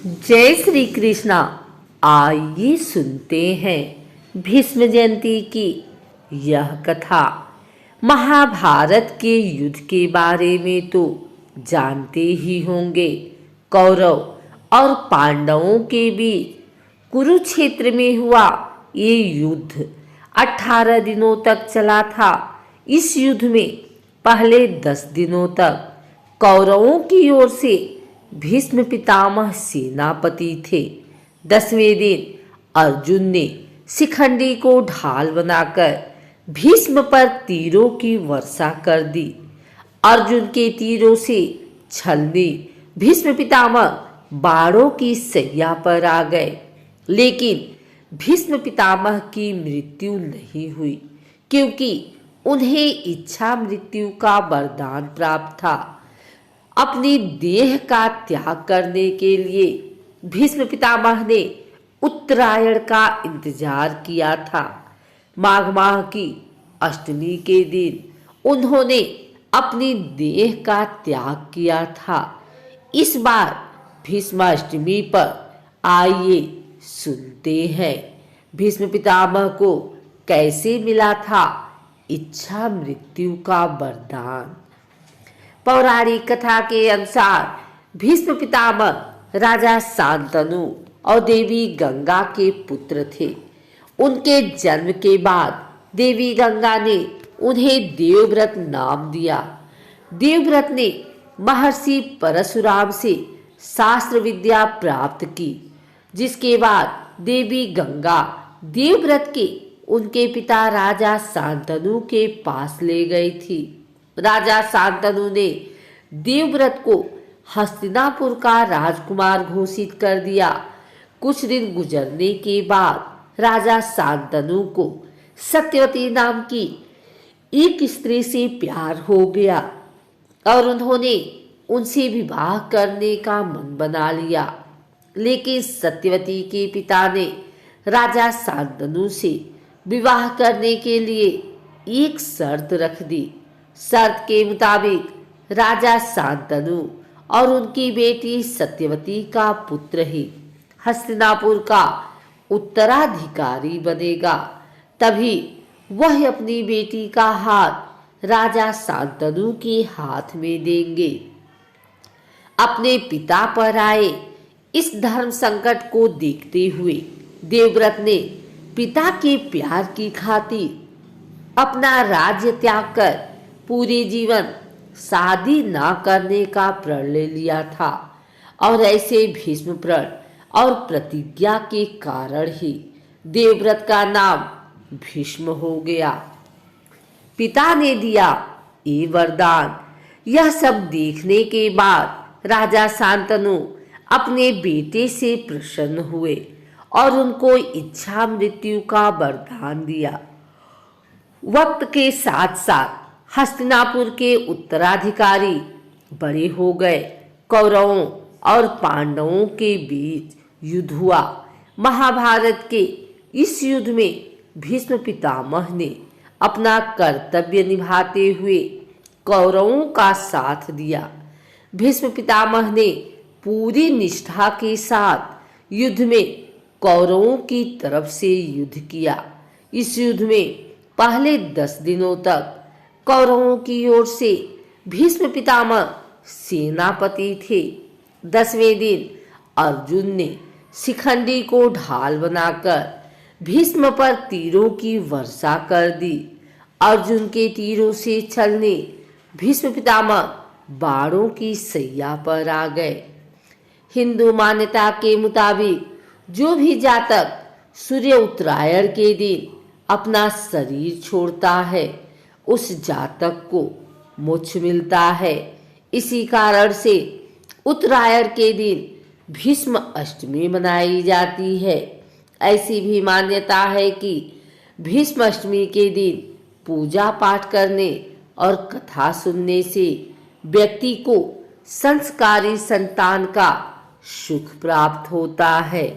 जय श्री कृष्णा। आइए सुनते हैं भीष्म जयंती की यह कथा। महाभारत के युद्ध के बारे में तो जानते ही होंगे। कौरव और पांडवों के बीच कुरुक्षेत्र में हुआ ये युद्ध 18 दिनों तक चला था। इस युद्ध में पहले 10 दिनों तक कौरवों की ओर से भीष्म पितामह सेनापति थे। 10वें दिन अर्जुन ने शिखंडी को ढाल बनाकर भीष्म पर तीरों की वर्षा कर दी। अर्जुन के तीरों से छलने भीष्म पितामह बाणों की सैया पर आ गए, लेकिन भीष्म पितामह की मृत्यु नहीं हुई, क्योंकि उन्हें इच्छा मृत्यु का वरदान प्राप्त था। अपनी देह का त्याग करने के लिए भीष्म पितामह ने उत्तरायण का इंतजार किया था। माघ माह की अष्टमी के दिन उन्होंने अपनी देह का त्याग किया था। इस बार भीष्माष्टमी पर आइए सुनते हैं भीष्म पितामह को कैसे मिला था इच्छा मृत्यु का वरदान। पौराणिक कथा के अनुसार भीष्म पितामह राजा शांतनु और देवी गंगा के पुत्र थे। उनके जन्म के बाद देवी गंगा ने उन्हें देवव्रत नाम दिया। देवव्रत ने महर्षि परशुराम से शास्त्र विद्या प्राप्त की, जिसके बाद देवी गंगा देवव्रत के उनके पिता राजा शांतनु के पास ले गई थी। राजा शांतनु ने देवव्रत को हस्तिनापुर का राजकुमार घोषित कर दिया। कुछ दिन गुजरने के बाद राजा शांतनु को सत्यवती नाम की एक स्त्री से प्यार हो गया और उन्होंने उनसे विवाह करने का मन बना लिया। लेकिन सत्यवती के पिता ने राजा शांतनु से विवाह करने के लिए एक शर्त रख दी। शर्त के मुताबिक राजा शांतनु और उनकी बेटी सत्यवती का पुत्र ही हस्तिनापुर का उत्तराधिकारी बनेगा। तभी वह अपनी बेटी का हाथ राजा शांतनु के हाथ में देंगे। अपने पिता पर आए इस धर्म संकट को देखते हुए देवव्रत ने पिता के प्यार की खातिर अपना राज्य त्याग कर पूरे जीवन शादी ना करने का प्रण ले लिया था और ऐसे भीष्म प्रण और प्रतिज्ञा के कारण ही देवव्रत का नाम भीष्म हो गया। पिता ने दिया ये वरदान। यह सब देखने के बाद राजा शांतनु अपने बेटे से प्रसन्न हुए और उनको इच्छा मृत्यु का वरदान दिया। वक्त के साथ साथ हस्तिनापुर के उत्तराधिकारी बड़े हो गए। कौरवों और पांडवों के बीच युद्ध हुआ। महाभारत के इस युद्ध में भीष्म पितामह ने अपना कर्तव्य निभाते हुए कौरवों का साथ दिया। भीष्म पितामह ने पूरी निष्ठा के साथ युद्ध में कौरवों की तरफ से युद्ध किया। इस युद्ध में पहले 10 दिनों तक कौरवों की ओर से भीष्म पितामह सेनापति थे। 10वें दिन अर्जुन ने शिखंडी को ढाल बनाकर भीष्म पर तीरों की वर्षा कर दी। अर्जुन के तीरों से छलने भीष्म पितामह बाणों की सैया पर आ गए। हिंदू मान्यता के मुताबिक जो भी जातक सूर्य उत्तरायण के दिन अपना शरीर छोड़ता है उस जातक को मोक्ष मिलता है। इसी कारण से उत्तरायण के दिन भीष्म अष्टमी मनाई जाती है। ऐसी भी मान्यता है कि भीष्म अष्टमी के दिन पूजा पाठ करने और कथा सुनने से व्यक्ति को संस्कारी संतान का सुख प्राप्त होता है।